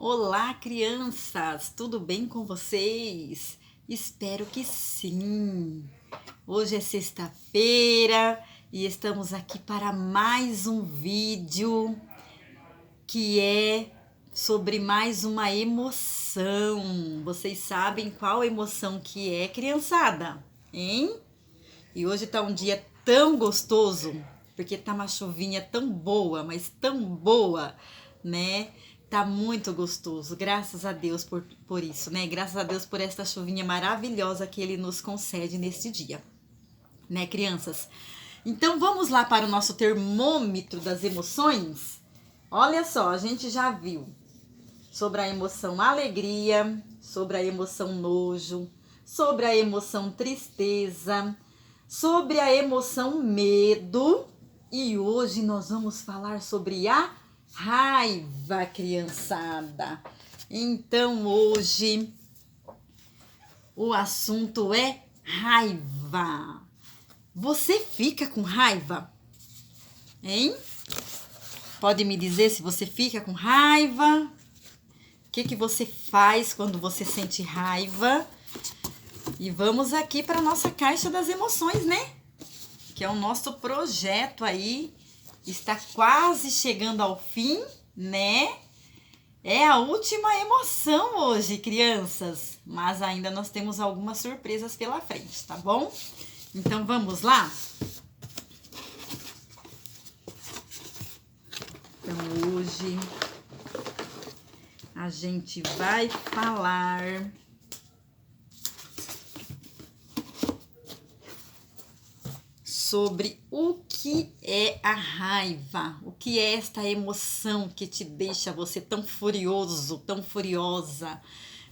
Olá, crianças! Tudo bem com vocês? Espero que sim! Hoje é sexta-feira e estamos aqui para mais um vídeo que é sobre mais uma emoção. Vocês sabem qual emoção que é, criançada? Hein? E hoje tá um dia tão gostoso, porque tá uma chuvinha tão boa, mas tão boa, né? Tá muito gostoso, graças a Deus por isso, né? Graças a Deus por esta chuvinha maravilhosa que Ele nos concede neste dia, né, crianças? Então vamos lá para o nosso termômetro das emoções? Olha só, a gente já viu sobre a emoção alegria, sobre a emoção nojo, sobre a emoção tristeza, sobre a emoção medo e hoje nós vamos falar sobre a raiva, criançada. Então hoje o assunto é raiva. Você fica com raiva? Hein? Pode me dizer se você fica com raiva? O que você faz quando você sente raiva? E vamos aqui para a nossa caixa das emoções, né? Que é o nosso projeto aí. Está quase chegando ao fim, né? É a última emoção hoje, crianças. Mas ainda nós temos algumas surpresas pela frente, tá bom? Então vamos lá? Então hoje a gente vai falar sobre o que é a raiva, o que é esta emoção que te deixa você tão furioso, tão furiosa,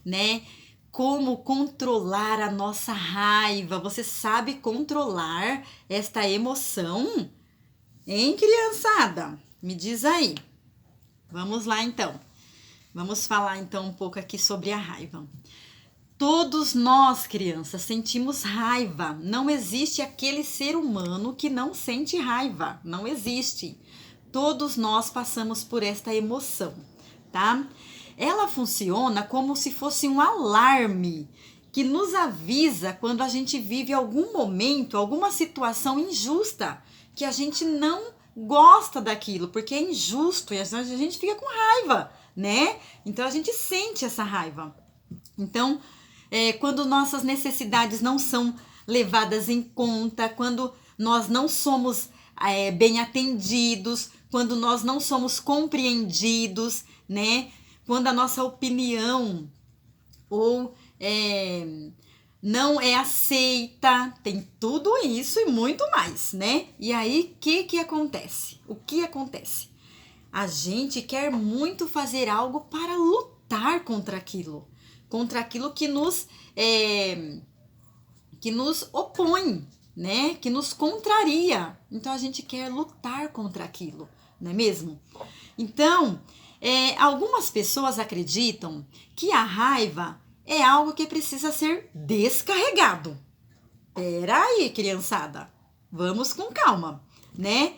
né? Como controlar a nossa raiva? Você sabe controlar esta emoção? Hein, criançada? Me diz aí. Vamos lá, então. Vamos falar, então, um pouco aqui sobre a raiva. Todos nós, crianças, sentimos raiva. Não existe aquele ser humano que não sente raiva. Não existe. Todos nós passamos por esta emoção, tá? Ela funciona como se fosse um alarme que nos avisa quando a gente vive algum momento, alguma situação injusta, que a gente não gosta daquilo, porque é injusto e a gente fica com raiva, né? Então a gente sente essa raiva. Então, quando nossas necessidades não são levadas em conta, quando nós não somos bem atendidos, quando nós não somos compreendidos, né? Quando a nossa opinião ou não é aceita, tem tudo isso e muito mais, né? E aí, o que acontece? O que acontece? A gente quer muito fazer algo para lutar contra aquilo que nos opõe, né? Que nos contraria. Então a gente quer lutar contra aquilo, não é mesmo? Então, algumas pessoas acreditam que a raiva é algo que precisa ser descarregado. Peraí, criançada, vamos com calma, né?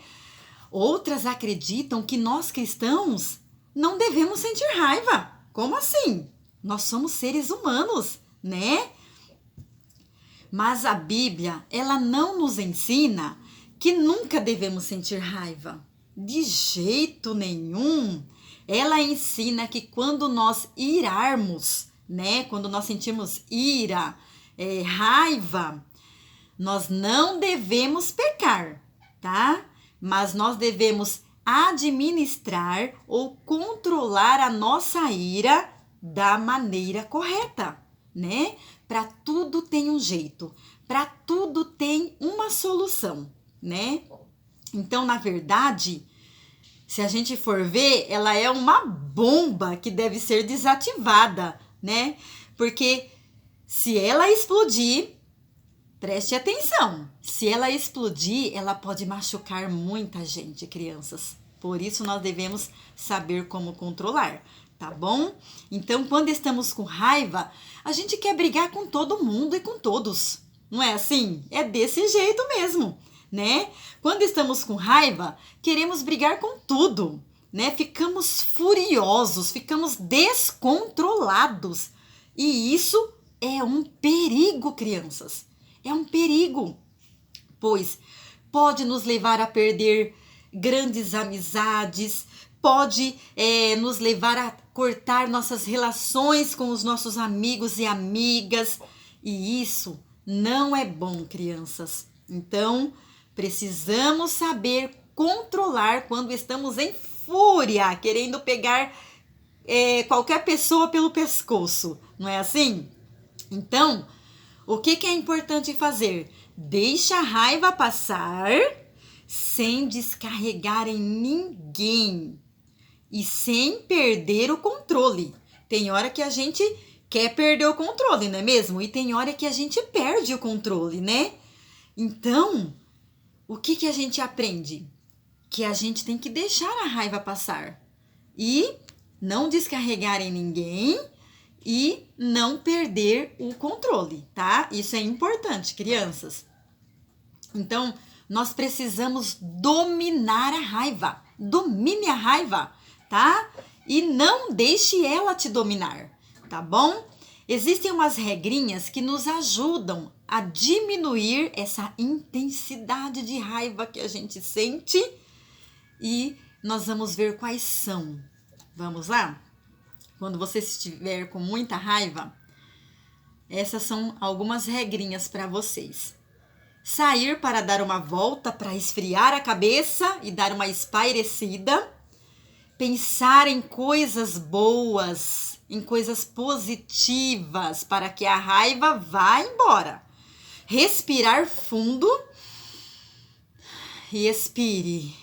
Outras acreditam que nós cristãos não devemos sentir raiva. Como assim? Nós somos seres humanos, né? Mas a Bíblia, ela não nos ensina que nunca devemos sentir raiva. De jeito nenhum. Ela ensina que quando nós irarmos, né? Quando nós sentimos ira, raiva, nós não devemos pecar, tá? Mas nós devemos administrar ou controlar a nossa ira da maneira correta, né? Para tudo tem um jeito, para tudo tem uma solução, né? Então, na verdade, se a gente for ver, ela é uma bomba que deve ser desativada, né? Porque se ela explodir, preste atenção, se ela explodir, ela pode machucar muita gente, crianças. Por isso, nós devemos saber como controlar, tá bom? Então, quando estamos com raiva, a gente quer brigar com todo mundo e com todos. Não é assim? É desse jeito mesmo, né? Quando estamos com raiva, queremos brigar com tudo. né? Ficamos furiosos, ficamos descontrolados. E isso é um perigo, crianças. É um perigo, pois pode nos levar a perder grandes amizades, pode nos levar a cortar nossas relações com os nossos amigos e amigas. E isso não é bom, crianças. Então, precisamos saber controlar quando estamos em fúria, querendo pegar qualquer pessoa pelo pescoço, não é assim? Então, o que é importante fazer? Deixa a raiva passar sem descarregar em ninguém e sem perder o controle. Tem hora que a gente quer perder o controle, não é mesmo? E tem hora que a gente perde o controle, né? Então, o que a gente aprende? Que a gente tem que deixar a raiva passar e não descarregar em ninguém e não perder o controle, tá? Isso é importante, crianças. Então, nós precisamos dominar a raiva. Domine a raiva, tá? E não deixe ela te dominar, tá bom? Existem umas regrinhas que nos ajudam a diminuir essa intensidade de raiva que a gente sente e nós vamos ver quais são. Vamos lá? Quando você estiver com muita raiva, essas são algumas regrinhas para vocês. Sair para dar uma volta para esfriar a cabeça e dar uma espairecida. Pensar em coisas boas, em coisas positivas para que a raiva vá embora. Respirar fundo e expire.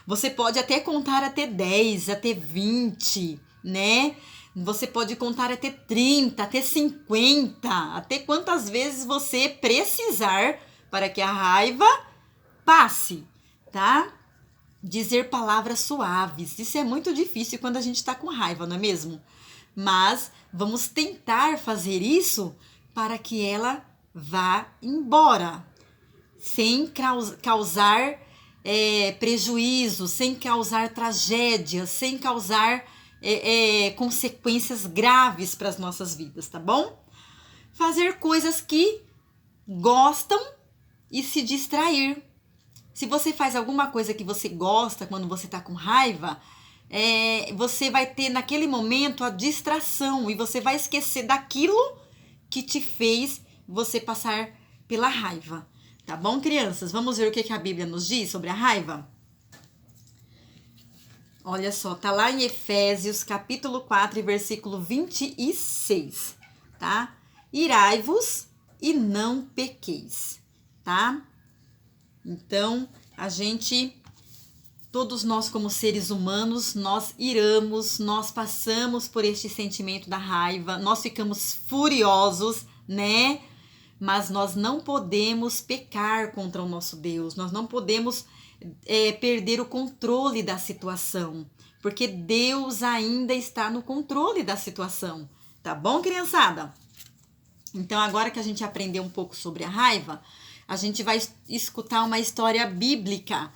Você pode até contar até 10, até 20, né? Você pode contar até 30, até 50, até quantas vezes você precisar para que a raiva passe, tá? Dizer palavras suaves. Isso é muito difícil quando a gente está com raiva, não é mesmo? Mas vamos tentar fazer isso para que ela vá embora, sem causar prejuízo, sem causar tragédia, sem causar consequências graves para as nossas vidas, tá bom? Fazer coisas que gostam e se distrair. Se você faz alguma coisa que você gosta quando você está com raiva, você vai ter naquele momento a distração e você vai esquecer daquilo que te fez você passar pela raiva. Tá bom, crianças? Vamos ver o que a Bíblia nos diz sobre a raiva? Olha só, tá lá em Efésios, capítulo 4, versículo 26, tá? Irai-vos e não pequeis, tá? Então, todos nós como seres humanos, nós iramos, nós passamos por este sentimento da raiva, nós ficamos furiosos, né? Mas nós não podemos pecar contra o nosso Deus, nós não podemos perder o controle da situação, porque Deus ainda está no controle da situação, tá bom, criançada? Então, agora que a gente aprendeu um pouco sobre a raiva, a gente vai escutar uma história bíblica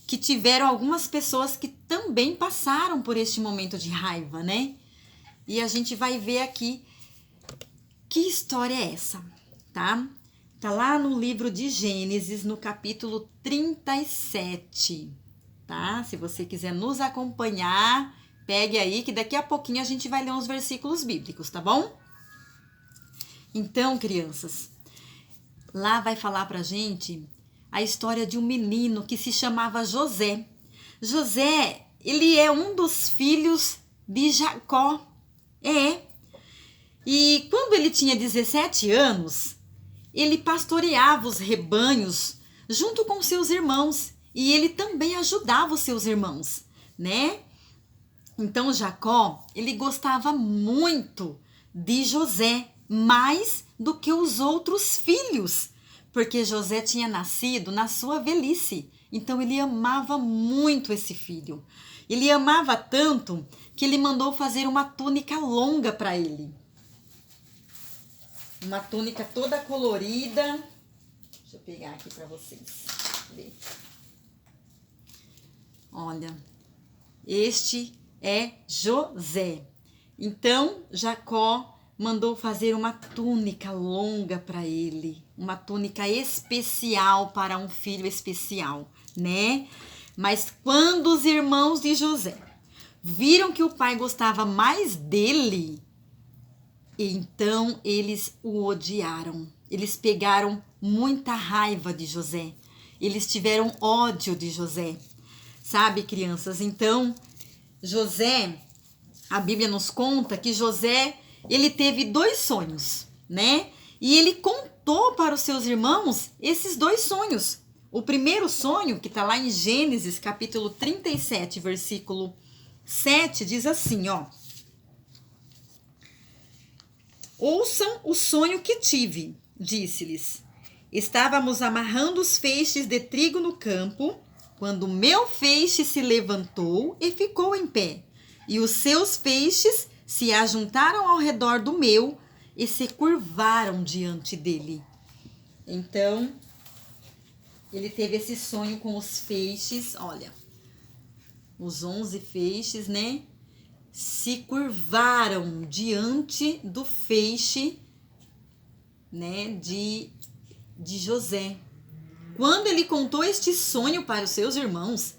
que tiveram algumas pessoas que também passaram por este momento de raiva, né? E a gente vai ver aqui que história é essa, tá? Tá lá no livro de Gênesis, no capítulo 37, tá? Se você quiser nos acompanhar, pegue aí que daqui a pouquinho a gente vai ler uns versículos bíblicos, tá bom? Então, crianças, lá vai falar pra gente a história de um menino que se chamava José. José, ele é um dos filhos de Jacó. E quando ele tinha 17 anos, ele pastoreava os rebanhos junto com seus irmãos. E ele também ajudava os seus irmãos, né? Então, Jacó, ele gostava muito de José, mais do que os outros filhos, porque José tinha nascido na sua velhice. Então, ele amava muito esse filho. Ele amava tanto que ele mandou fazer uma túnica longa para ele. Uma túnica toda colorida. Deixa eu pegar aqui para vocês verem. Olha, Este é José. Então, Jacó mandou fazer uma túnica longa para ele, uma túnica especial para um filho especial, né? Mas quando os irmãos de José viram que o pai gostava mais dele, então eles o odiaram. Eles pegaram muita raiva de José. Eles tiveram ódio de José. Sabe, crianças? Então, José, a Bíblia nos conta que José, ele teve 2 sonhos, né? E ele contou para os seus irmãos esses 2 sonhos. O primeiro sonho, que está lá em Gênesis, capítulo 37, versículo 7, diz assim, ó. Ouçam o sonho que tive, disse-lhes. Estávamos amarrando os feixes de trigo no campo, quando meu feixe se levantou e ficou em pé, e os seus feixes se ajuntaram ao redor do meu e se curvaram diante dele. Então, ele teve esse sonho com os feixes, olha, os 11 feixes, né? Se curvaram diante do feixe, né, de José. Quando ele contou este sonho para os seus irmãos,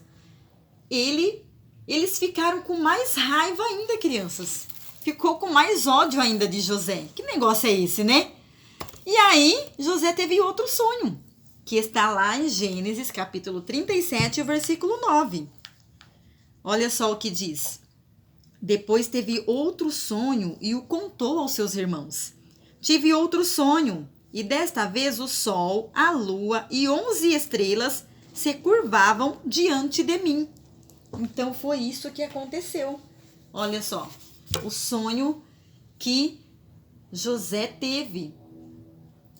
eles ficaram com mais raiva ainda, crianças. Ficou com mais ódio ainda de José. Que negócio é esse, né? E aí, José teve outro sonho, que está lá em Gênesis, capítulo 37, versículo 9. Olha só o que diz. Depois teve outro sonho e o contou aos seus irmãos. Tive outro sonho, e desta vez o sol, a lua e 11 estrelas se curvavam diante de mim. Então foi isso que aconteceu. Olha só, o sonho que José teve.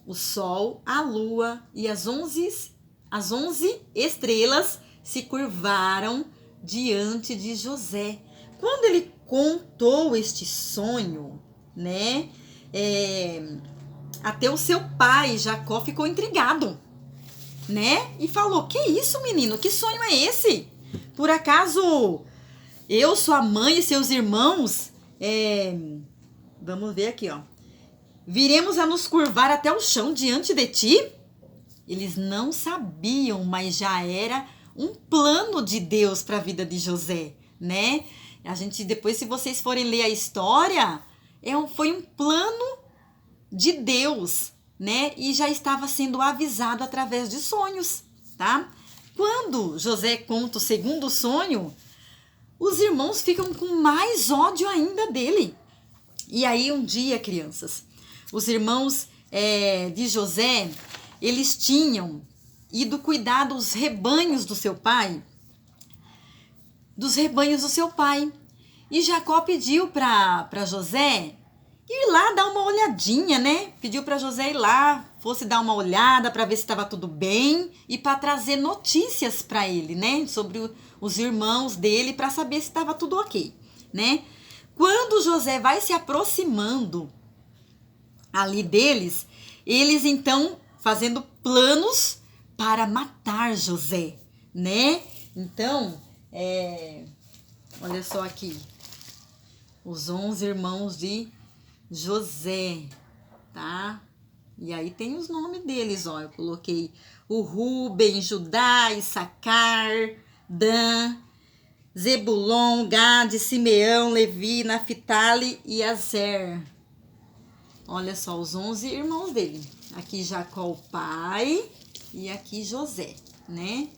O sol, a lua e as 11 estrelas se curvaram diante de José. Quando ele contou este sonho, né? Até o seu pai, Jacó, ficou intrigado, né? E falou: que isso, menino? Que sonho é esse? Por acaso eu, sua mãe e seus irmãos, vamos ver aqui, ó. Viremos a nos curvar até o chão diante de ti? Eles não sabiam, mas já era um plano de Deus para a vida de José, né? A gente, depois, se vocês forem ler a história, foi um plano de Deus, né? E já estava sendo avisado através de sonhos, tá? Quando José conta o segundo sonho, os irmãos ficam com mais ódio ainda dele. E aí, um dia, crianças, os irmãos de José, eles tinham ido cuidar dos rebanhos do seu pai, E Jacó pediu para José ir lá dar uma olhadinha, né? Pediu para José ir lá, fosse dar uma olhada para ver se estava tudo bem e para trazer notícias para ele, né? Sobre os irmãos dele, para saber se estava tudo ok, né? Quando José vai se aproximando ali deles, eles então fazendo planos para matar José, né? Então, olha só aqui, os 11 irmãos de José, tá? E aí tem os nomes deles, ó. Eu coloquei o Ruben, Judá, Issacar, Dan, Zebulon, Gade, Simeão, Levi, Naphtali e Aser. Olha só, os 11 irmãos dele. Aqui Jacó, o pai, e aqui José, né?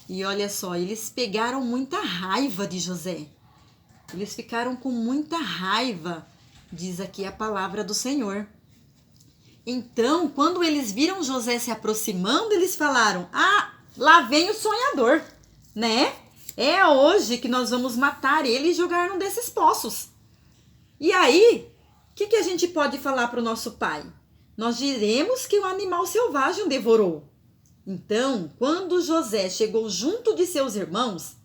E olha só, eles pegaram muita raiva de José. Eles ficaram com muita raiva, diz aqui a palavra do Senhor. Então, quando eles viram José se aproximando, eles falaram: ah, lá vem o sonhador, né? É hoje que nós vamos matar ele e jogar num desses poços. E aí, o que a gente pode falar para o nosso pai? Nós diremos que um animal selvagem o devorou. Então, quando José chegou junto de seus irmãos,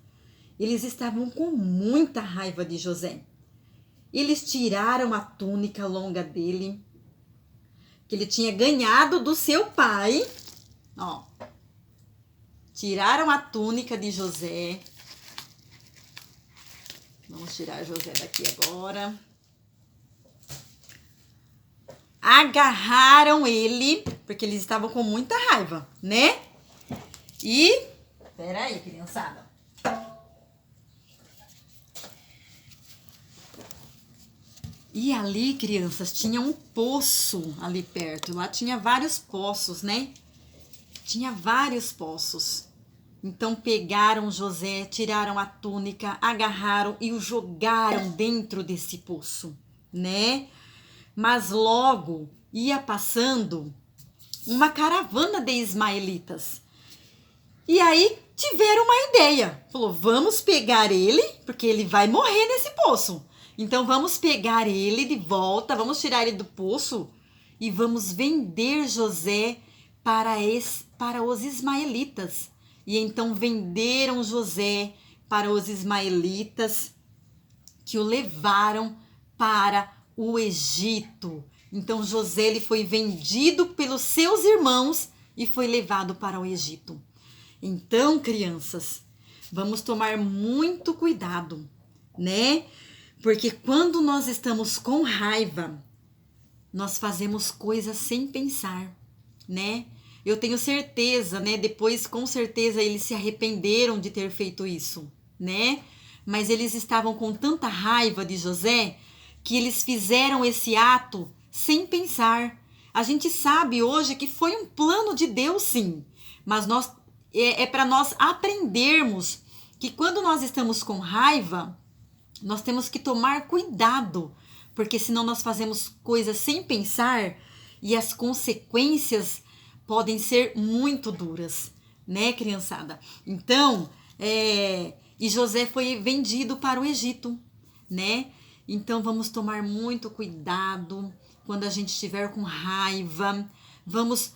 eles estavam com muita raiva de José. Eles tiraram a túnica longa dele, que ele tinha ganhado do seu pai. Ó, tiraram a túnica de José, Vamos tirar José daqui agora. Agarraram ele, porque eles estavam com muita raiva, né? E... Peraí, criançada. E ali, crianças, tinha um poço ali perto. Lá tinha vários poços, né? Tinha vários poços. Então pegaram José, tiraram a túnica, agarraram e o jogaram dentro desse poço, né? Mas logo ia passando uma caravana de ismaelitas. E aí tiveram uma ideia. Falou, vamos pegar ele, porque ele vai morrer nesse poço. Então vamos pegar ele de volta, vamos tirar ele do poço e vamos vender José para os ismaelitas. E então venderam José para os ismaelitas, que o levaram para o Egito. Então José ele foi vendido pelos seus irmãos e foi levado para o Egito. Então, crianças, vamos tomar muito cuidado, né? Porque quando nós estamos com raiva, nós fazemos coisas sem pensar, né? Eu tenho certeza, né? Depois, com certeza, eles se arrependeram de ter feito isso, né? Mas eles estavam com tanta raiva de José que eles fizeram esse ato sem pensar. A gente sabe hoje que foi um plano de Deus, sim. Mas é para nós aprendermos que quando nós estamos com raiva, nós temos que tomar cuidado, porque senão nós fazemos coisas sem pensar e as consequências podem ser muito duras, né, criançada? Então, e José foi vendido para o Egito, né? Então, vamos tomar muito cuidado quando a gente estiver com raiva. Vamos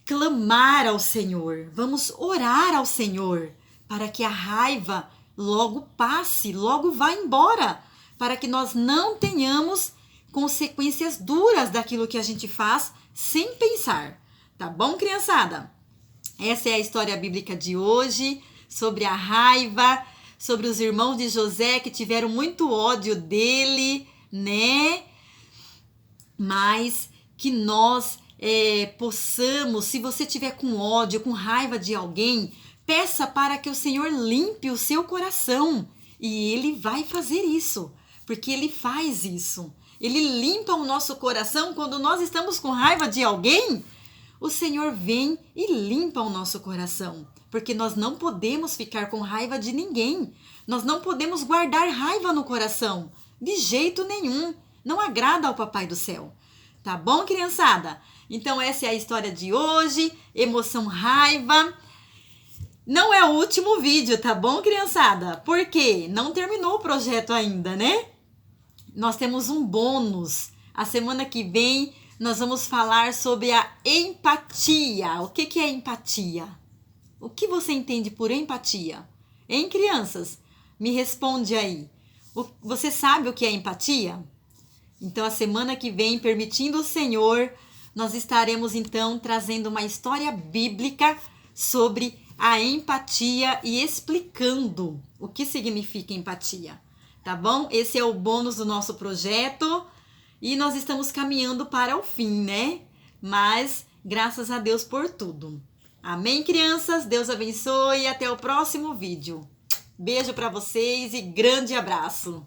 clamar ao Senhor, vamos orar ao Senhor para que a raiva logo passe, logo vá embora, para que nós não tenhamos consequências duras daquilo que a gente faz sem pensar. Tá bom, criançada? Essa é a história bíblica de hoje, sobre a raiva, sobre os irmãos de José que tiveram muito ódio dele, né? Mas que nós possamos, se você tiver com ódio, com raiva de alguém, peça para que o Senhor limpe o seu coração. E Ele vai fazer isso, porque Ele faz isso. Ele limpa o nosso coração quando nós estamos com raiva de alguém. O Senhor vem e limpa o nosso coração, porque nós não podemos ficar com raiva de ninguém. Nós não podemos guardar raiva no coração, de jeito nenhum. Não agrada ao Papai do Céu. Tá bom, criançada? Então essa é a história de hoje, emoção, raiva. Não é o último vídeo, tá bom, criançada? Porque não terminou o projeto ainda, né? Nós temos um bônus. A semana que vem nós vamos falar sobre a empatia. O que é empatia? O que você entende por empatia? Hein, crianças? Me responde aí. Você sabe o que é empatia? Então, a semana que vem, permitindo o Senhor, nós estaremos, então, trazendo uma história bíblica sobre a empatia e explicando o que significa empatia. Tá bom? Esse é o bônus do nosso projeto. E nós estamos caminhando para o fim, né? Mas, graças a Deus por tudo. Amém, crianças? Deus abençoe e até o próximo vídeo. Beijo para vocês e grande abraço!